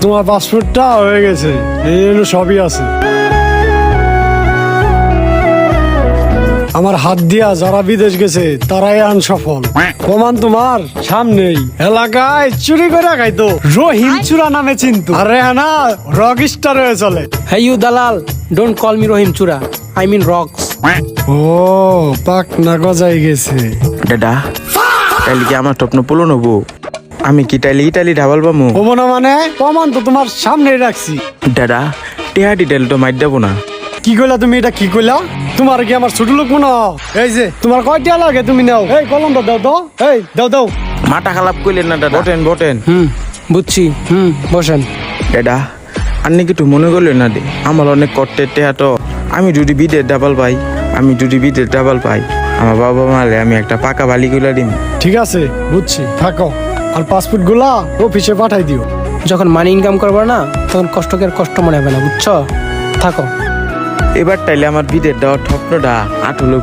তোমার পাসপোর্টটা হয়ে গেছে, এই হলো সবই আছে। আমার হাত দিয়া যারা বিদেশ গেছে তারাই আনসফল। প্রমাণ তোমার সামনেই। এলাকায় চুরি করে খাইতো রহিম চূড়া নামে চিনতো, আর রেহানা রক স্টার হয়ে চলে। Hey you dalal, don't call me Rohim Chura. I mean rocks. ও পাক না গজাই গেছে। দাদা তাইলে কি আমার স্বপ্ন পূরণ হবো? আমি কি তাইলে ইটালি ঢাবাল পামু? হবো না মানে? প্রমাণ তো তোমার সামনেই রাখছি। দাদা টেহাটি ডাল তো মাইর দেবো না। কি কইলা তুমি? এটা কি কইলা? তোমার কি আমার ছোট লোক মনে হয়? এই যে তোমার কয়টা লাগে তুমি নাও। এই কলমটা দাও তো, এই দাও দাও। মাথা খারাপ করলেন না দাদা। বটেন বটেন। বুঝছি বসেন। দাদা আপনি কিছু মনে করলেন না দে, আমার অনেক কষ্টে টেহা তো। আমি যদি বিদের ডাবল পাই, আমার বাবা মালে আমি একটা পাকা বালি গুলা দিন। ঠিক আছে বুঝছি, থাকো। আর পাসপোর্ট গুলা অফিসে পাঠাই দিও। যখন মানি ইনকাম করবো না তখন কষ্ট মনে হবে না, বুঝছো? থাকো। এবার তাইলে আমার বিদের দেওয়ার স্বপ্নটা আঠলো।